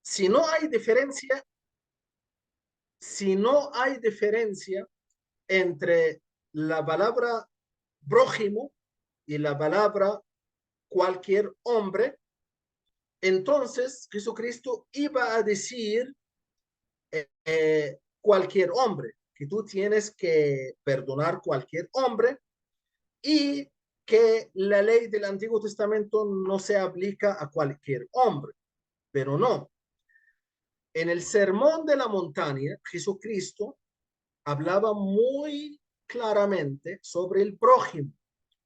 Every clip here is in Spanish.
Si no hay diferencia, si no hay diferencia entre la palabra prójimo y la palabra cualquier hombre, entonces Jesucristo iba a decir cualquier hombre, que tú tienes que perdonar cualquier hombre y que la ley del Antiguo Testamento no se aplica a cualquier hombre, pero no. En el Sermón de la Montaña, Jesucristo hablaba muy claramente sobre el prójimo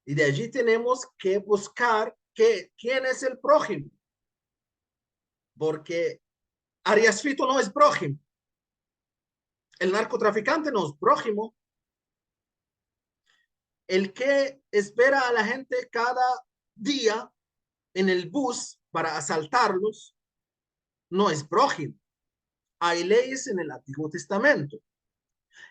y de allí tenemos que buscar quién es el prójimo, porque Arias Fito no es prójimo, el narcotraficante no es prójimo, el que espera a la gente cada día en el bus para asaltarlos no es prójimo. Hay leyes en el Antiguo Testamento.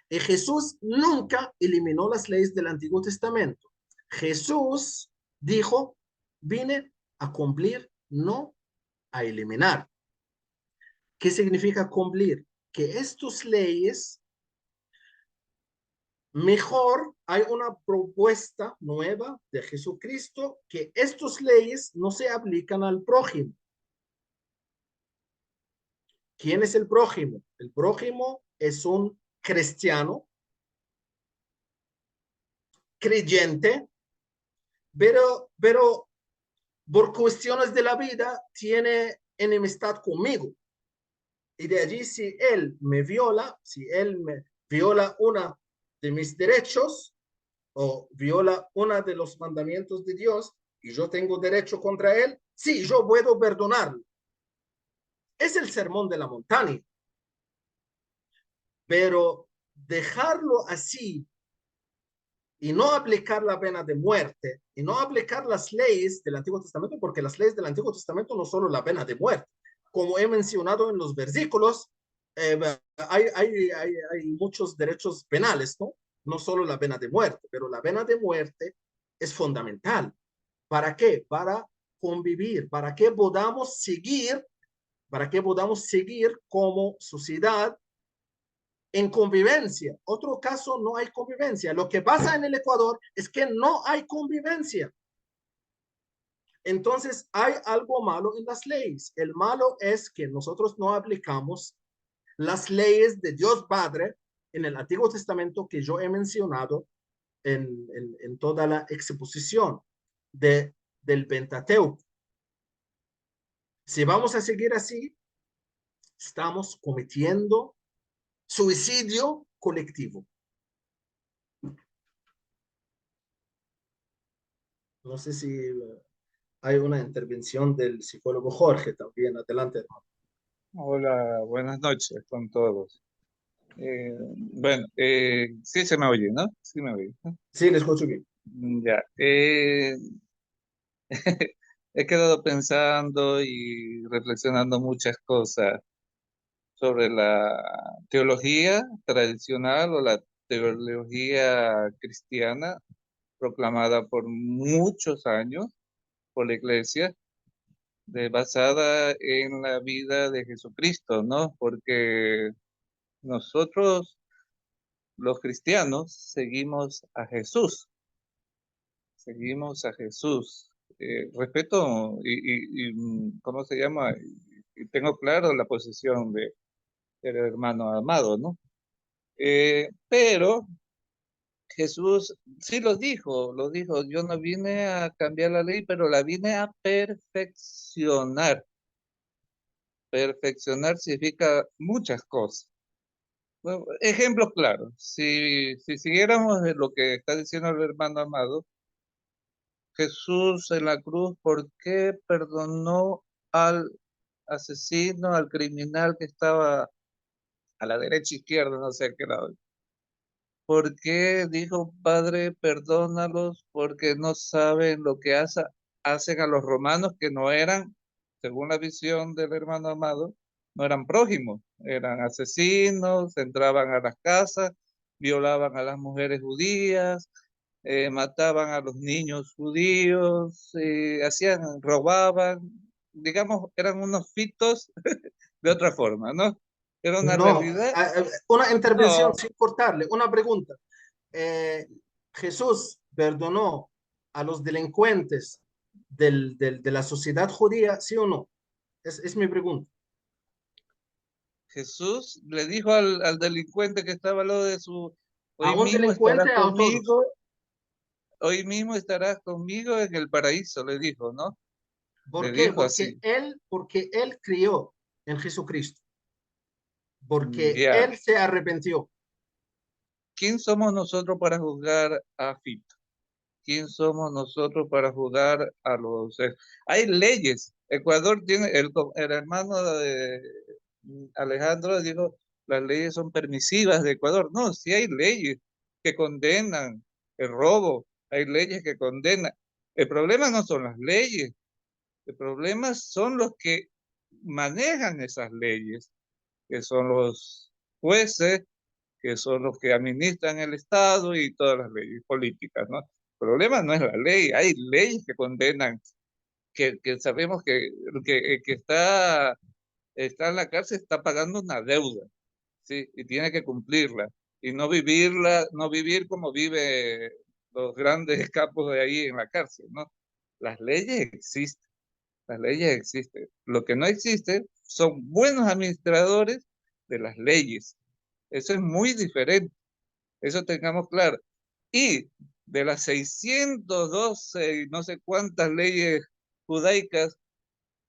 Y Jesús nunca eliminó las leyes del Antiguo Testamento. Jesús dijo, vine a cumplir, no a eliminar. ¿Qué significa cumplir? Que estas leyes, mejor hay una propuesta nueva de Jesucristo, que estas leyes no se aplican al prójimo. ¿Quién es el prójimo? El prójimo es un cristiano, creyente, pero por cuestiones de la vida tiene enemistad conmigo. Y de allí, si él me viola, si él me viola una de mis derechos o viola uno de los mandamientos de Dios y yo tengo derecho contra él, sí, yo puedo perdonarlo. Es el sermón de la montaña. Pero dejarlo así y no aplicar la pena de muerte y no aplicar las leyes del Antiguo Testamento, porque las leyes del Antiguo Testamento no solo la pena de muerte, como he mencionado en los versículos, eh, hay muchos derechos penales, ¿no? No solo la pena de muerte, pero la pena de muerte es fundamental. ¿Para qué? Para convivir, para que podamos seguir como sociedad en convivencia. Otro caso, no hay convivencia. Lo que pasa en el Ecuador es que no hay convivencia. Entonces, hay algo malo en las leyes. El malo es que nosotros no aplicamos las leyes de Dios Padre en el Antiguo Testamento que yo he mencionado en toda la exposición del Pentateuco. Si vamos a seguir así, estamos cometiendo suicidio colectivo. No sé si hay una intervención del psicólogo Jorge también. Adelante, hermano. Hola, buenas noches con todos. Bueno, sí se me oye, ¿no? Sí me oye. Sí, les escucho bien. Ya. He quedado pensando y reflexionando muchas cosas sobre la teología tradicional o la teología cristiana proclamada por muchos años por la Iglesia, basada en la vida de Jesucristo, ¿no? Porque nosotros los cristianos seguimos a Jesús. Respeto ¿cómo se llama? Y tengo claro la posición del hermano amado, ¿no? Pero Jesús sí lo dijo, yo no vine a cambiar la ley, pero la vine a perfeccionar. Perfeccionar significa muchas cosas. Bueno, ejemplos claros. Si siguiéramos lo que está diciendo el hermano amado, Jesús en la cruz, ¿por qué perdonó al asesino, al criminal que estaba a la derecha, izquierda, no sé a qué lado? ¿Por qué dijo, Padre, perdónalos porque no saben lo que hacen a los romanos que no eran, según la visión del hermano amado, no eran prójimos, eran asesinos, entraban a las casas, violaban a las mujeres judías, mataban a los niños judíos, robaban, digamos, eran unos fitos de otra forma, ¿no? Era una No, realidad. una intervención No, sin cortarle, una pregunta. Eh, Jesús perdonó a los delincuentes de la sociedad judía, ¿sí o no? Es mi pregunta. Jesús le dijo al delincuente que estaba al lado de su, ¿A hoy un mismo delincuente estarás o a todos? conmigo, hoy mismo estarás conmigo en el paraíso, le dijo, ¿no? ¿Por Le qué? dijo así. Porque él creyó en Jesucristo, porque Ya, él se arrepintió. ¿quién somos nosotros para juzgar a Fito? ¿Quién somos nosotros para juzgar a los... hay leyes. Ecuador tiene, el hermano de Alejandro dijo, las leyes son permisivas de Ecuador. No, sí hay leyes que condenan el robo, hay leyes que condenan. El problema no son las leyes, el problema son los que manejan esas leyes, que son los jueces, que son los que administran el Estado y todas las leyes políticas, ¿no? El problema no es la ley, hay leyes que condenan, que sabemos que el que está en la cárcel está pagando una deuda, ¿sí? Y tiene que cumplirla, y no vivirla, no vivir como vive los grandes capos de ahí en la cárcel, ¿no? Las leyes existen, las leyes existen. Lo que no existe son buenos administradores de las leyes. Eso es muy diferente. Eso tengamos claro. Y de las 612 y no sé cuántas leyes judaicas,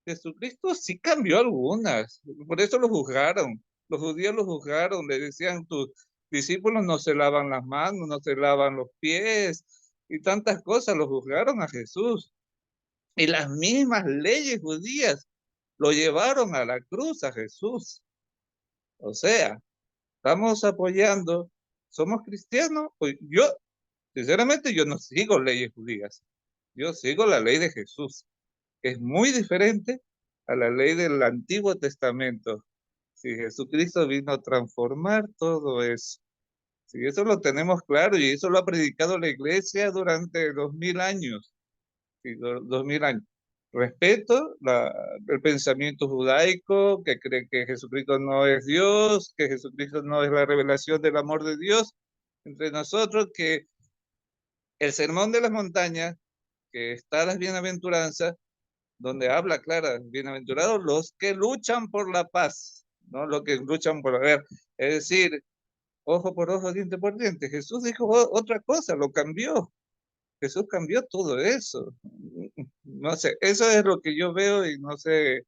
Jesucristo sí cambió algunas. Por eso lo juzgaron. Los judíos lo juzgaron. Le decían, tus discípulos no se lavan las manos, no se lavan los pies y tantas cosas. Lo juzgaron a Jesús. Y las mismas leyes judías lo llevaron a la cruz a Jesús. O sea, estamos apoyando, somos cristianos. Pues yo sinceramente, yo no sigo leyes judías. Yo sigo la ley de Jesús, que es muy diferente a la ley del Antiguo Testamento. Si Jesucristo vino a transformar todo eso. Si eso lo tenemos claro y eso lo ha predicado la iglesia durante 2000 años. Sí, 2000 años. Respeto el pensamiento judaico, que cree que Jesucristo no es Dios, que Jesucristo no es la revelación del amor de Dios entre nosotros, que el sermón de las montañas, que está las bienaventuranzas, donde habla clara, bienaventurados los que luchan por la paz, ¿no? Los que luchan por ver, es decir, ojo por ojo, diente por diente. Jesús dijo otra cosa, lo cambió. Jesús cambió todo eso. No sé, eso es lo que yo veo y no sé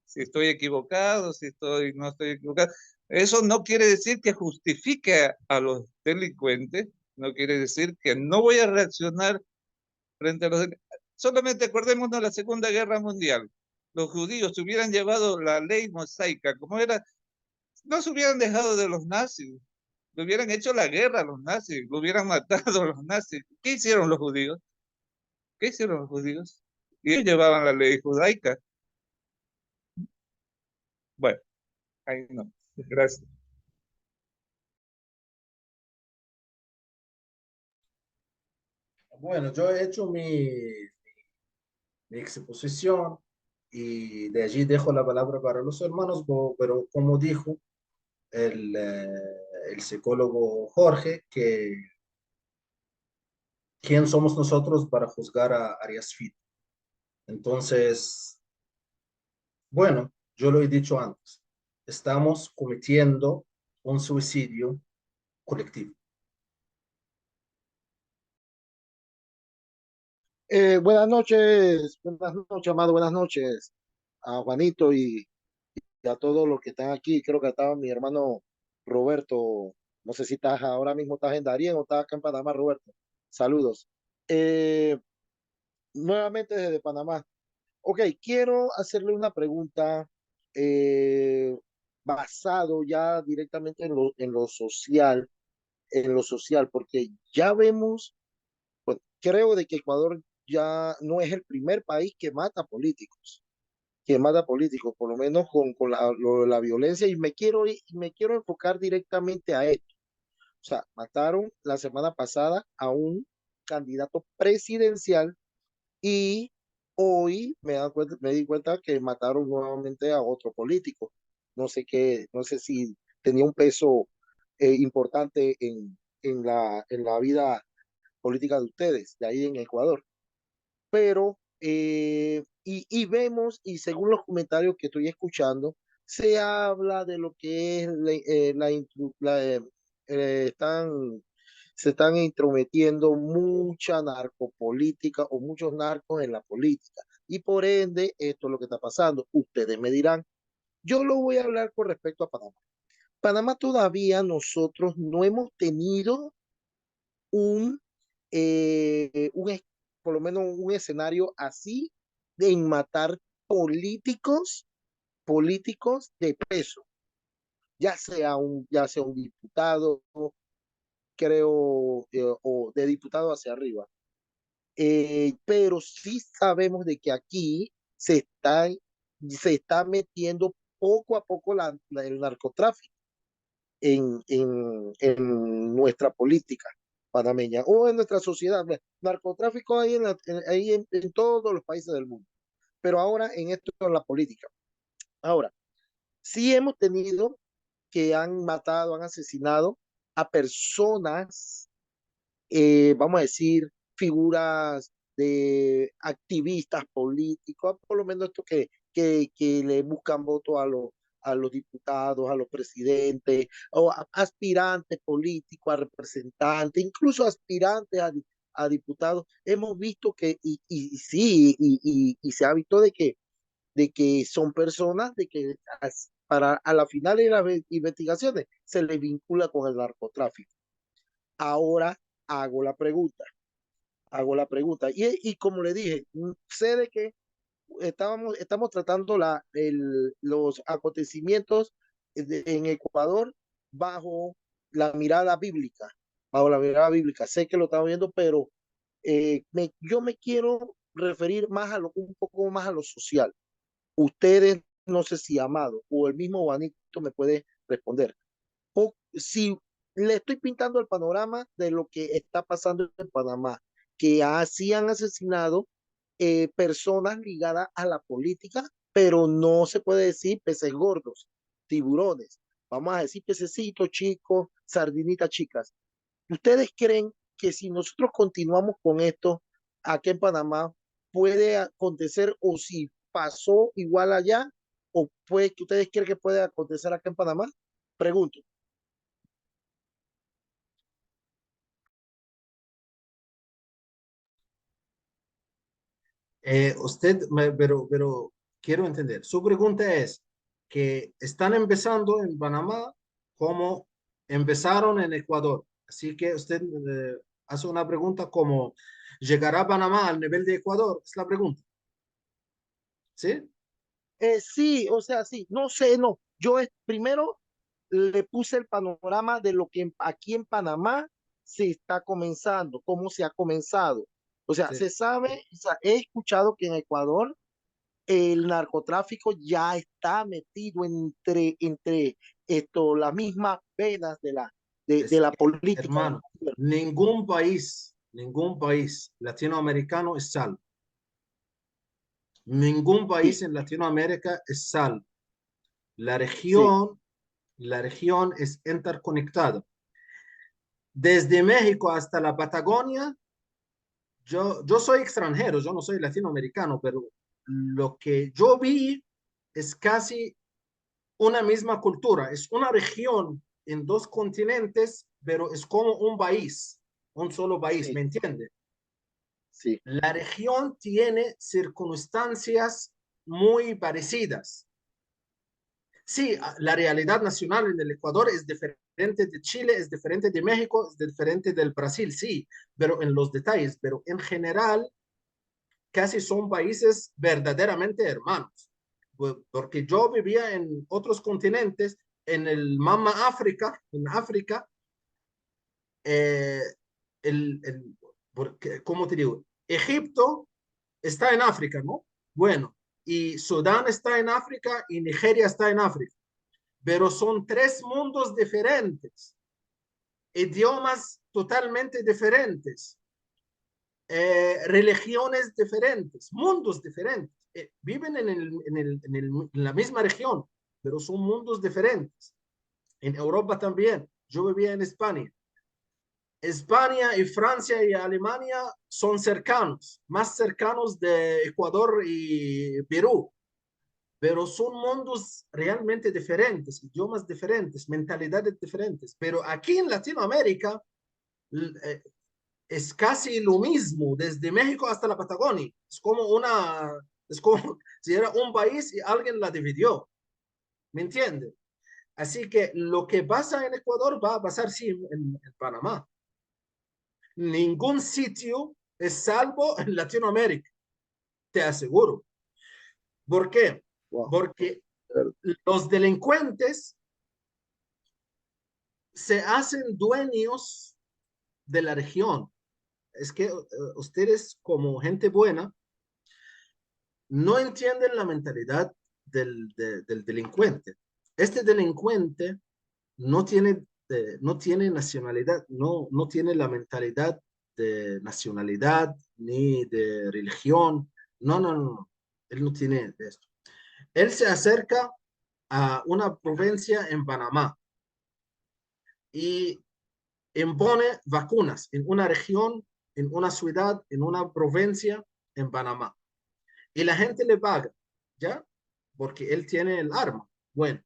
si estoy equivocado, no estoy equivocado. Eso no quiere decir que justifique a los delincuentes, no quiere decir que no voy a reaccionar frente a los... Solamente acordémonos de la Segunda Guerra Mundial. Los judíos se hubieran llevado la ley mosaica, como era, no se hubieran dejado de los nazis, le hubieran hecho la guerra a los nazis, lo hubieran matado a los nazis. ¿Qué hicieron los judíos? ¿Qué hicieron los judíos? Y ellos llevaban la ley judaica. Bueno, ahí no. Gracias. Bueno, yo he hecho mi exposición y de allí dejo la palabra para los hermanos, pero como dijo el, eh, el psicólogo Jorge, que quién somos nosotros para juzgar a Arias Fit. Entonces, bueno, yo lo he dicho antes, estamos cometiendo un suicidio colectivo. buenas noches, amado, buenas noches a Juanito y a todos los que están aquí. Creo que estaba mi hermano Roberto. No sé si estás ahora mismo estás en Darien o estás acá en Panamá, Roberto. Saludos. Eh, Nuevamente desde Panamá. Ok, quiero hacerle una pregunta eh, basado ya directamente en lo social, porque ya vemos, pues creo de que Ecuador ya no es el primer país que mata políticos, por lo menos con la violencia, y me quiero enfocar directamente a esto. O sea, mataron la semana pasada a un candidato presidencial y hoy me di cuenta que mataron nuevamente a otro político. no sé qué, no sé si tenía un peso importante en la vida política de ustedes, de ahí en Ecuador. Pero, y vemos, y según los comentarios que estoy escuchando, se habla de lo que es están, se están intrometiendo mucha narcopolítica o muchos narcos en la política. Y por ende, esto es lo que está pasando. Ustedes me dirán, yo lo voy a hablar con respecto a Panamá. Panamá todavía nosotros no hemos tenido un, por lo menos un escenario así de en matar políticos, políticos de peso, ya sea un diputado, creo, o de diputado hacia arriba. Pero sí sabemos de que aquí se está metiendo poco a poco el narcotráfico en nuestra política panameña o en nuestra sociedad. Narcotráfico hay en todos los países del mundo, pero ahora en esto en la política. Ahora, sí hemos tenido que han matado, han asesinado a personas, vamos a decir, figuras de activistas políticos, por lo menos esto que le buscan voto a los diputados, a los presidentes, o aspirantes políticos, a representantes, incluso aspirantes a diputados. Hemos visto que, y sí, y se ha visto de que son personas de que para a la final de las investigaciones se les vincula con el narcotráfico. Ahora hago la pregunta, hago la pregunta. Y como le dije, sé de que estamos tratando los acontecimientos en Ecuador bajo la mirada bíblica, bajo la mirada bíblica. Sé que lo estamos viendo, pero yo me quiero referir más un poco más a lo social. Ustedes, no sé si Amado o el mismo Juanito me puede responder. Si le estoy pintando el panorama de lo que está pasando en Panamá, que así han asesinado personas ligadas a la política, pero no se puede decir peces gordos, tiburones. Vamos a decir pececitos chicos, sardinitas chicas. ¿Ustedes creen que si nosotros continuamos con esto aquí en Panamá, puede acontecer o si pasó igual allá, o puede que ustedes creen que puede acontecer acá en Panamá? Pregunto. Pero quiero entender. Su pregunta es que están empezando en Panamá como empezaron en Ecuador. Así que usted hace una pregunta como, ¿llegará Panamá al nivel de Ecuador? Es la pregunta. ¿Sí? Sí, o sea, sí, no sé, no. Yo primero le puse el panorama de lo que aquí en Panamá se está comenzando, cómo se ha comenzado. O sea, Sí. se sabe, o sea, he escuchado que en Ecuador el narcotráfico ya está metido entre las mismas venas de Es la que, política del hermano, gobierno. ningún país latinoamericano es salvo. Ningún Sí, país en Latinoamérica es salvo. La sí, región, la región es interconectada. Desde México hasta la Patagonia, yo soy extranjero, yo no soy latinoamericano, pero lo que yo vi es casi una misma cultura. Es una región en dos continentes, pero es como un país, un solo país, sí, ¿me entiende? sí, La región tiene circunstancias muy parecidas. Sí, la realidad nacional en el Ecuador es diferente de Chile, es diferente de México, es diferente del Brasil, sí, pero en los detalles, pero en general casi son países verdaderamente hermanos. Porque yo vivía en otros continentes, en el Mama África, en África, eh, ¿cómo te digo? Egipto está en África, ¿no? Bueno, y Sudán está en África y Nigeria está en África, pero son tres mundos diferentes, idiomas totalmente diferentes, religiones diferentes, mundos diferentes. Viven en la misma región, pero son mundos diferentes. En Europa también. Yo vivía en España. España y Francia y Alemania son cercanos, más cercanos de Ecuador y Perú, pero son mundos realmente diferentes, idiomas diferentes, mentalidades diferentes. Pero aquí en Latinoamérica eh, es casi lo mismo, desde México hasta la Patagonia. Es como si era un país y alguien la dividió. ¿Me entiende? Así que lo que pasa en Ecuador va a pasar sí en Panamá. Ningún sitio es salvo en Latinoamérica, te aseguro. ¿Por qué? Wow. Porque los delincuentes se hacen dueños de la región. Es que ustedes como gente buena no entienden la mentalidad del delincuente. Este delincuente no tiene nacionalidad, no tiene la mentalidad de nacionalidad ni de religión. No. Él no tiene esto. Él se acerca a una provincia en Panamá y impone vacunas en una región, en una ciudad, en una provincia en Panamá. Y la gente le paga, ¿ya? Porque él tiene el arma. Bueno,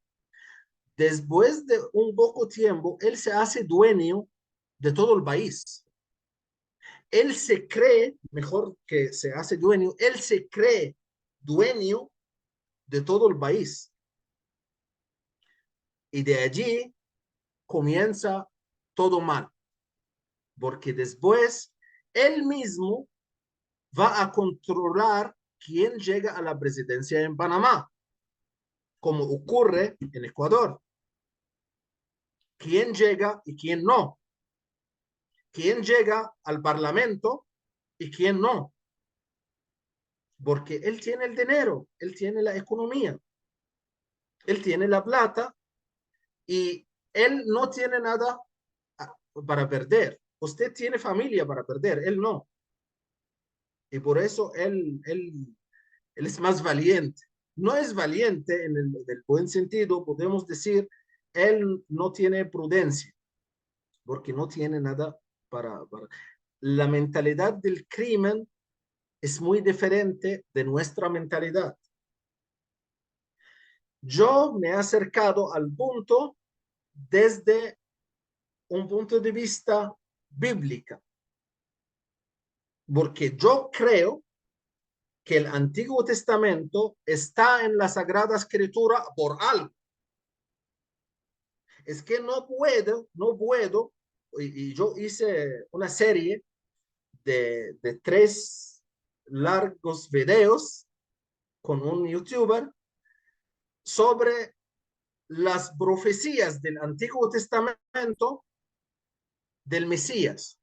después de un poco tiempo, él se hace dueño de todo el país. Él se cree, mejor que se hace dueño, él se cree dueño de todo el país. Y de allí comienza todo mal, porque después él mismo va a controlar quién llega a la presidencia en Panamá, como ocurre en Ecuador. Quién llega y quién no. Quién llega al Parlamento y quién no. Porque él tiene el dinero, él tiene la economía, él tiene la plata y él no tiene nada para perder. Usted tiene familia para perder, él no. Y por eso él es más valiente. No es valiente en el buen sentido, podemos decir, él no tiene prudencia, porque no tiene nada para... La mentalidad del crimen es muy diferente de nuestra mentalidad. Yo me he acercado al punto desde un punto de vista bíblico, porque yo creo que el Antiguo Testamento está en la Sagrada Escritura por algo. Es que no puedo, y yo hice una serie de 3 largos videos con un youtuber sobre las profecías del Antiguo Testamento del Mesías.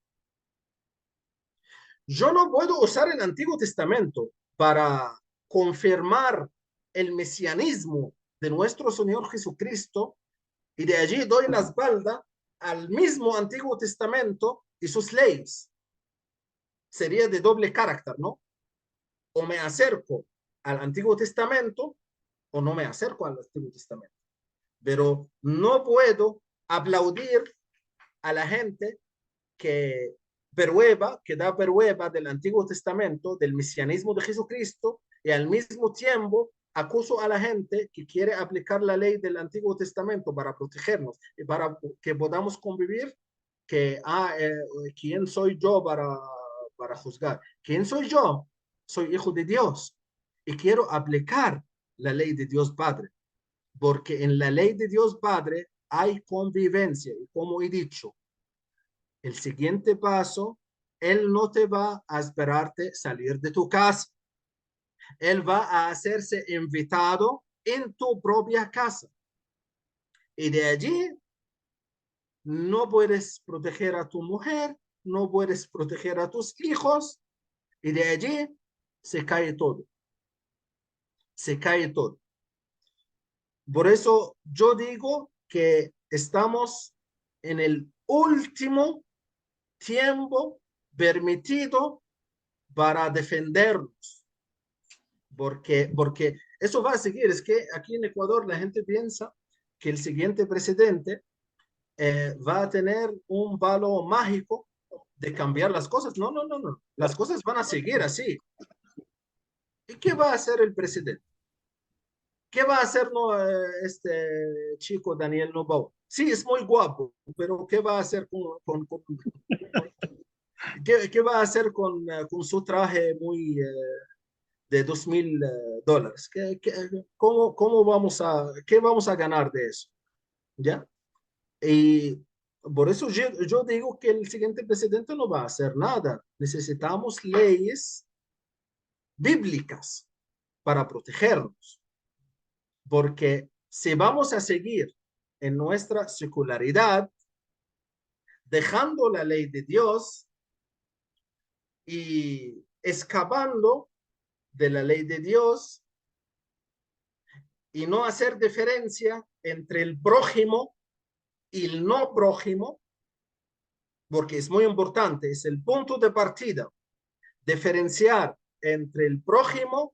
Yo no puedo usar el Antiguo Testamento para confirmar el mesianismo de nuestro Señor Jesucristo y de allí doy la espalda al mismo Antiguo Testamento y sus leyes. Sería de doble carácter, ¿no? O me acerco al Antiguo Testamento o no me acerco al Antiguo Testamento. Pero no puedo aplaudir a la gente que que da prueba del Antiguo Testamento, del mesianismo de Jesucristo, y al mismo tiempo acuso a la gente que quiere aplicar la ley del Antiguo Testamento para protegernos y para que podamos convivir, que, ¿quién soy yo para juzgar? ¿Quién soy yo? Soy hijo de Dios y quiero aplicar la ley de Dios Padre, porque en la ley de Dios Padre hay convivencia, y como he dicho, el siguiente paso, Él no te va a esperarte salir de tu casa. Él va a hacerse invitado en tu propia casa. Y de allí no puedes proteger a tu mujer, no puedes proteger a tus hijos. Y de allí se cae todo. Se cae todo. Por eso yo digo que estamos en el último tiempo permitido para defendernos, porque Eso va a seguir. Es que aquí en Ecuador la gente piensa que el siguiente presidente va a tener un palo mágico de cambiar las cosas. No, no, no, no. Las cosas van a seguir así. ¿Y qué va a hacer el presidente? ¿Qué va a hacer no, este chico Daniel Noboa? Sí, es muy guapo, pero ¿qué va a hacer ¿qué va a hacer con su traje muy de $2,000? ¿Qué vamos a ganar de eso? ¿Ya? Y por eso yo digo que el siguiente presidente no va a hacer nada. Necesitamos leyes bíblicas para protegernos, porque si vamos a seguir en nuestra secularidad, dejando la ley de Dios y escapando de la ley de Dios y no hacer diferencia entre el prójimo y el no prójimo, porque es muy importante, es el punto de partida, diferenciar entre el prójimo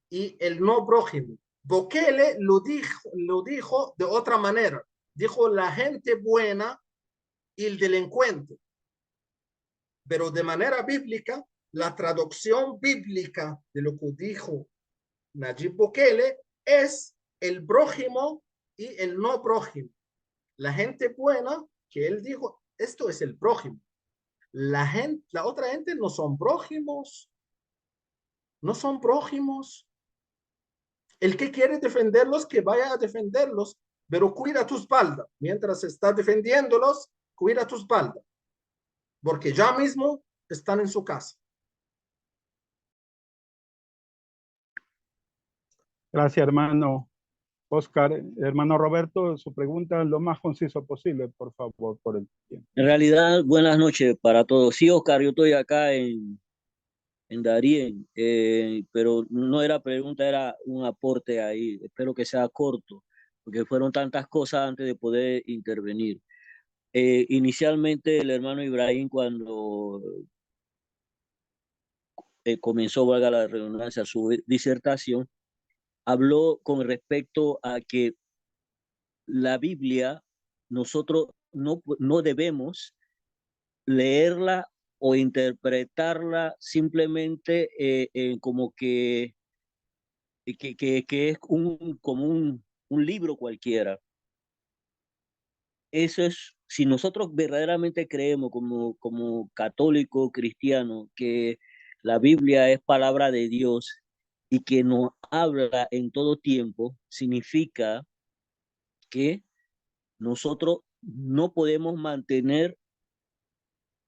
y el no prójimo. Bukele lo dijo de otra manera, dijo la gente buena y el delincuente, pero de manera bíblica, la traducción bíblica de lo que dijo Nayib Bukele es el prójimo y el no prójimo. La gente buena, que él dijo, esto es el prójimo. La otra gente no son prójimos, no son prójimos. El que quiere defenderlos, que vaya a defenderlos, pero cuida tu espalda. Mientras estás defendiéndolos, cuida tu espalda, porque ya mismo están en su casa. Gracias, hermano Oscar. Hermano Roberto, su pregunta lo más conciso posible, por favor, por el tiempo. En realidad, buenas noches para todos. Sí, Oscar, yo estoy acá en Darién, pero no era pregunta, era un aporte ahí. Espero que sea corto, porque fueron tantas cosas antes de poder intervenir. Inicialmente, el hermano Ibrahim, cuando comenzó, valga la redundancia, su disertación, habló con respecto a que la Biblia, nosotros no debemos leerla o interpretarla simplemente como que es como un libro cualquiera. Eso es, si nosotros verdaderamente creemos como católico cristiano que la Biblia es palabra de Dios y que nos habla en todo tiempo, significa que nosotros no podemos mantener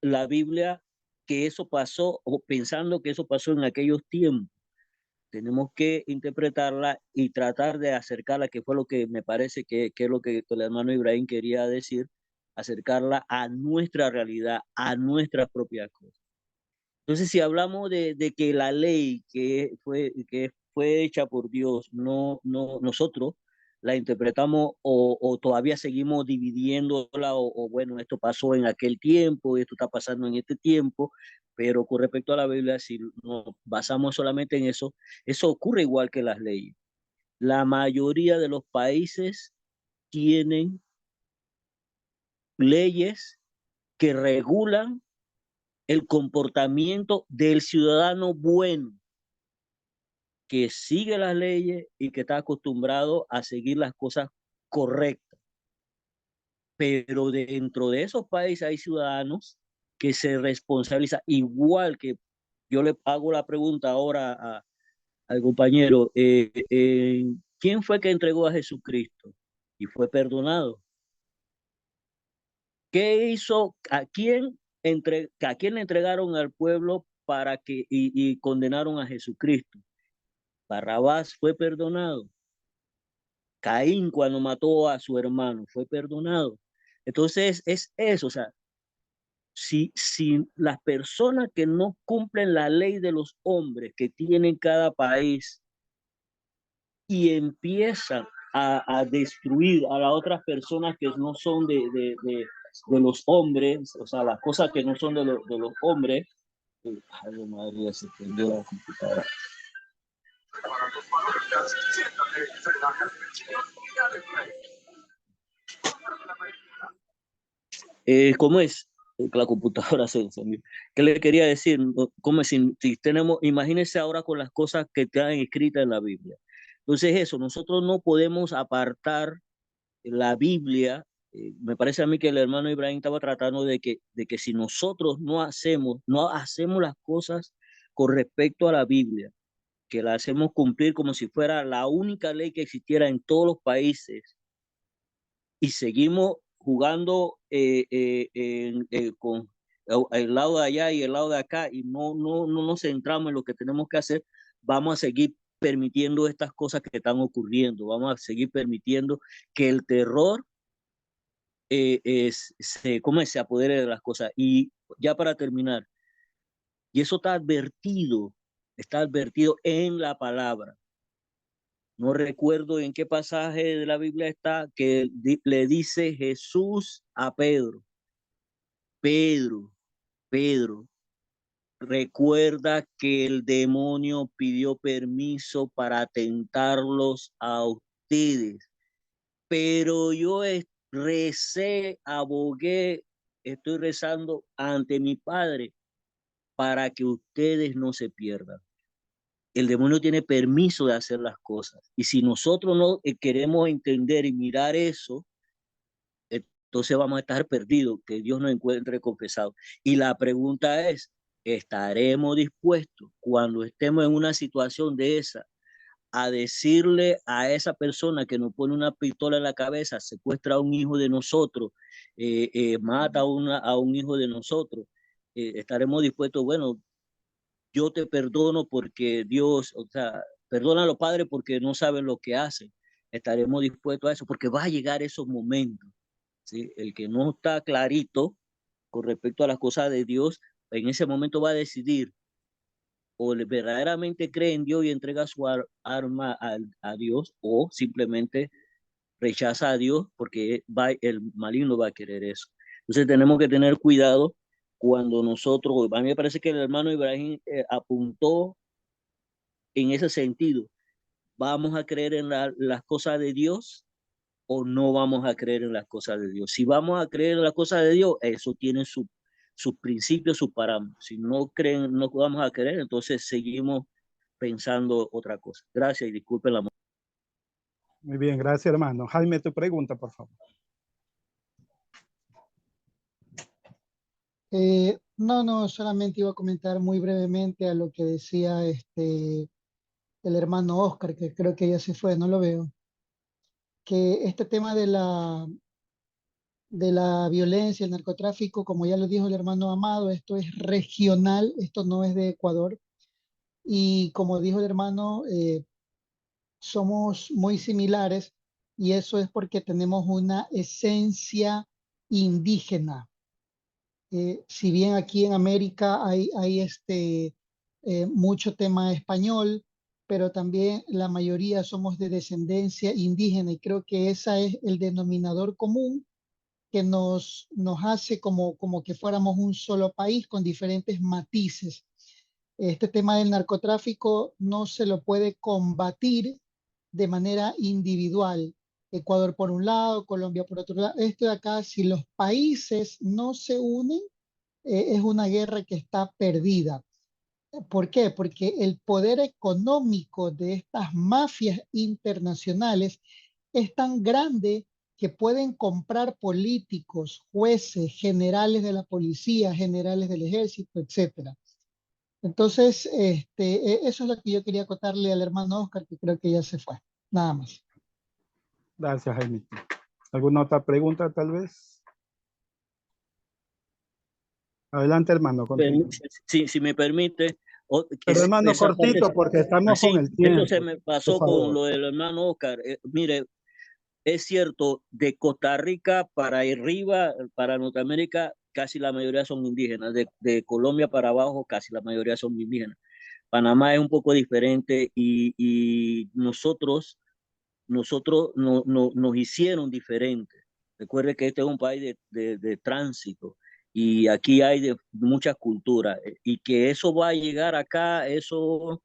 la Biblia que eso pasó o pensando que eso pasó en aquellos tiempos. Tenemos que interpretarla y tratar de acercarla, que fue lo que me parece que es lo que el hermano Ibrahim quería decir, acercarla a nuestra realidad, a nuestras propias cosas. Entonces, si hablamos de que la ley que fue hecha por Dios, nosotros la interpretamos o todavía seguimos dividiéndola o bueno, esto pasó en aquel tiempo, esto está pasando en este tiempo, pero con respecto a la Biblia, si nos basamos solamente en eso, eso ocurre igual que las leyes. La mayoría de los países tienen leyes que regulan el comportamiento del ciudadano bueno, que sigue las leyes y que está acostumbrado a seguir las cosas correctas. Pero dentro de esos países hay ciudadanos que se responsabilizan, igual que yo le hago la pregunta ahora al compañero, ¿quién fue que entregó a Jesucristo y fue perdonado? ¿Qué hizo? ¿A quién le entregaron al pueblo para que y condenaron a Jesucristo? Barrabás fue perdonado. Caín cuando mató a su hermano fue perdonado. Entonces es eso, o sea, si las personas que no cumplen la ley de los hombres que tiene cada país y empiezan a destruir a las otras personas que no son de los hombres, o sea, las cosas que no son de los hombres, ay, madre, se prendió la computadora. ¿Cómo es? La computadora ¿Qué le quería decir? ¿Cómo es? Si tenemos, imagínense ahora con las cosas que están escritas en la Biblia. Entonces eso, nosotros no podemos apartar la Biblia. Me parece a mí que el hermano Ibrahim estaba tratando de que si nosotros no hacemos las cosas con respecto a la Biblia, que la hacemos cumplir como si fuera la única ley que existiera en todos los países, y seguimos jugando con el lado de allá y el lado de acá, y no nos centramos en lo que tenemos que hacer, vamos a seguir permitiendo estas cosas que están ocurriendo, vamos a seguir permitiendo que el terror se apodere de las cosas. Y ya para terminar, y eso está advertido en la palabra. No recuerdo en qué pasaje de la Biblia está que le dice Jesús a Pedro, Pedro, recuerda que el demonio pidió permiso para tentarlos a ustedes, pero yo recé, abogué, estoy rezando ante mi Padre para que ustedes no se pierdan. El demonio tiene permiso de hacer las cosas. Y si nosotros no queremos entender y mirar eso, entonces vamos a estar perdidos, que Dios nos encuentre confesados. Y la pregunta es, ¿estaremos dispuestos cuando estemos en una situación de esa a decirle a esa persona que nos pone una pistola en la cabeza, secuestra a un hijo de nosotros, mata a un hijo de nosotros? Estaremos dispuestos, bueno, yo te perdono porque Dios, o sea, perdona a los padres porque no saben lo que hacen. Estaremos dispuestos a eso porque va a llegar esos momentos, ¿sí? El que no está clarito con respecto a las cosas de Dios, en ese momento va a decidir o verdaderamente cree en Dios y entrega su arma a Dios, o simplemente rechaza a Dios porque el maligno va a querer eso. Entonces tenemos que tener cuidado cuando nosotros, a mí me parece que el hermano Ibrahim apuntó en ese sentido. ¿Vamos a creer en las cosas de Dios o no vamos a creer en las cosas de Dios? Si vamos a creer en las cosas de Dios, eso tiene sus principios, sus parámetros. Si no creen, no vamos a creer, entonces seguimos pensando otra cosa. Gracias y disculpen la. Muy bien, gracias, hermano. Jaime, tu pregunta, por favor. No, solamente iba a comentar muy brevemente a lo que decía el hermano Oscar, que creo que ya se fue, no lo veo, que este tema de la violencia, el narcotráfico, como ya lo dijo el hermano Amado, esto es regional, esto no es de Ecuador. Y como dijo el hermano, somos muy similares y eso es porque tenemos una esencia indígena. Si bien aquí en América hay mucho tema español, pero también la mayoría somos de descendencia indígena y creo que ese es el denominador común que nos hace como que fuéramos un solo país con diferentes matices. Este tema del narcotráfico no se lo puede combatir de manera individual. Ecuador por un lado, Colombia por otro lado. Esto de acá, si los países no se unen, es una guerra que está perdida. ¿Por qué? Porque el poder económico de estas mafias internacionales es tan grande que pueden comprar políticos, jueces, generales de la policía, generales del ejército, etcétera. Entonces, eso es lo que yo quería contarle al hermano Oscar, que creo que ya se fue. Nada más. Gracias, Jaime. ¿Alguna otra pregunta, tal vez? Adelante, hermano, continúe. Si me permite, Pero, hermano, esa parte, cortito, porque estamos con el eso se tiempo. me Por pasó con favor. lo del hermano Oscar. Mire, es cierto, de Costa Rica para arriba, para Norteamérica, casi la mayoría son indígenas. De Colombia para abajo, casi la mayoría son indígenas. Panamá es un poco diferente y nosotros nos hicieron diferentes. Recuerde que este es un país de tránsito y aquí hay de muchas culturas y que eso va a llegar acá, eso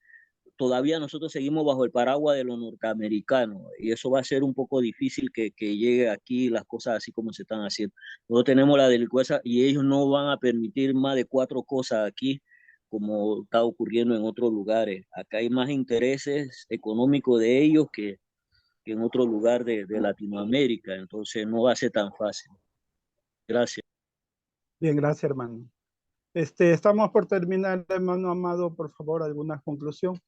todavía nosotros seguimos bajo el paraguas de los norteamericanos y eso va a ser un poco difícil que llegue aquí las cosas así como se están haciendo. Nosotros tenemos la delincuencia y ellos no van a permitir más de 4 cosas aquí como está ocurriendo en otros lugares. Acá hay más intereses económicos de ellos que en otro lugar de Latinoamérica, entonces no va a ser tan fácil. Gracias. Bien, gracias, hermano. Estamos por terminar, hermano Amado, por favor, ¿alguna conclusión?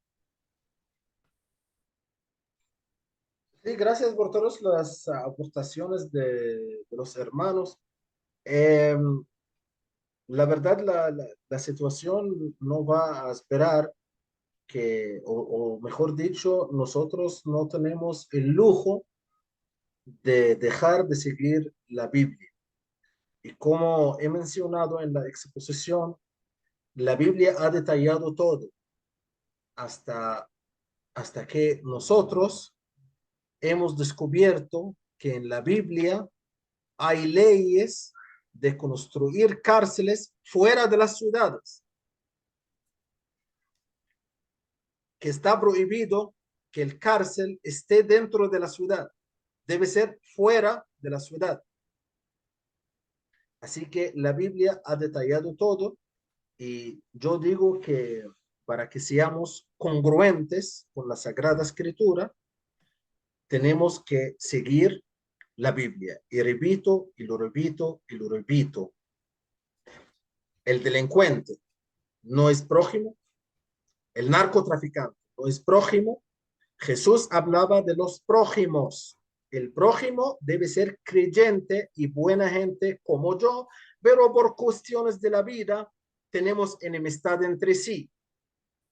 Sí, gracias por todas las aportaciones de los hermanos. Em, la verdad, la situación no va a esperar que, o mejor dicho, nosotros no tenemos el lujo de dejar de seguir la Biblia. Y como he mencionado en la exposición, la Biblia ha detallado todo hasta, hasta que nosotros hemos descubierto que en la Biblia hay leyes de construir cárceles fuera de las ciudades, que está prohibido que el cárcel esté dentro de la ciudad, debe ser fuera de la ciudad. Así que la Biblia ha detallado todo y yo digo que para que seamos congruentes con la Sagrada Escritura, tenemos que seguir la Biblia. Y repito, y lo repito, y lo repito. El delincuente no es prójimo, el narcotraficante no es prójimo. Jesús hablaba de los prójimos. El prójimo debe ser creyente y buena gente como yo, pero por cuestiones de la vida tenemos enemistad entre sí,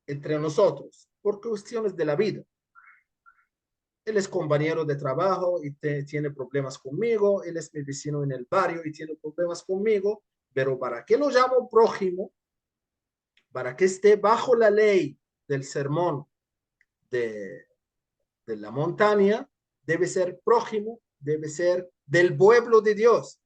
entre nosotros, por cuestiones de la vida. Él es compañero de trabajo y tiene problemas conmigo, él es mi vecino en el barrio y tiene problemas conmigo, pero ¿para qué lo llamo prójimo? Para que esté bajo la ley del sermón de la montaña, debe ser prójimo, debe ser del pueblo de Dios,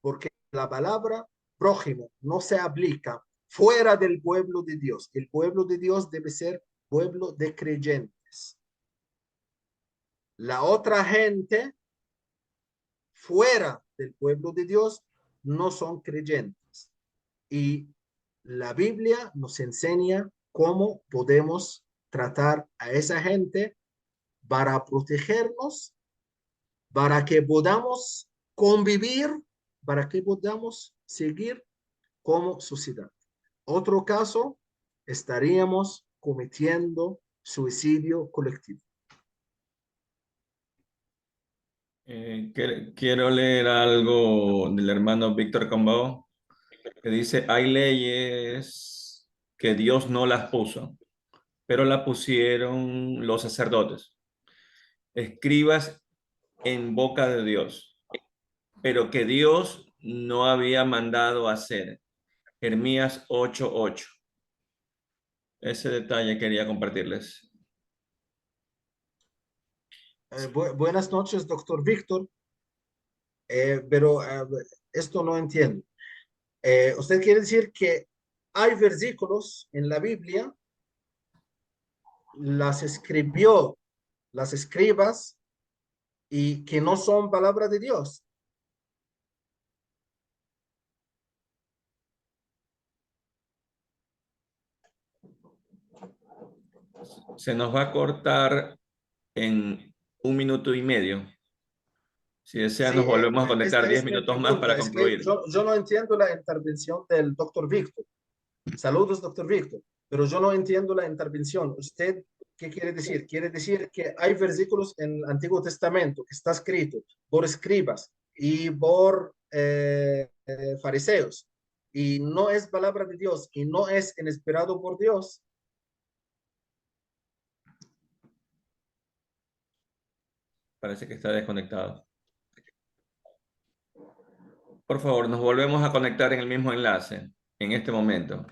porque la palabra prójimo no se aplica fuera del pueblo de Dios. El pueblo de Dios debe ser pueblo de creyentes. La otra gente fuera del pueblo de Dios no son creyentes. Y la Biblia nos enseña cómo podemos tratar a esa gente para protegernos, para que podamos convivir, para que podamos seguir como sociedad. Otro caso, estaríamos cometiendo suicidio colectivo. Quiero leer algo del hermano Víctor Cambao, que dice, hay leyes que Dios no las puso, pero las pusieron los sacerdotes, escribas en boca de Dios, pero que Dios no había mandado hacer. Jeremías 8:8. Ese detalle quería compartirles. Buenas noches, doctor Víctor, pero esto no entiendo. ¿Usted quiere decir que hay versículos en la Biblia, las escribió las escribas y que no son palabra de Dios? Se nos va a cortar en 1 minuto y medio. Si desean, Sí, nos volvemos a conectar esta 10 es mi minutos más pregunta. para Es que concluir. yo no entiendo la intervención del doctor Víctor. Saludos, doctor Víctor, pero yo no entiendo la intervención. ¿Usted qué quiere decir? Quiere decir que hay versículos en el Antiguo Testamento que está escrito por escribas y por fariseos y no es palabra de Dios y no es inspirado por Dios. Parece que está desconectado. Por favor, nos volvemos a conectar en el mismo enlace, en este momento.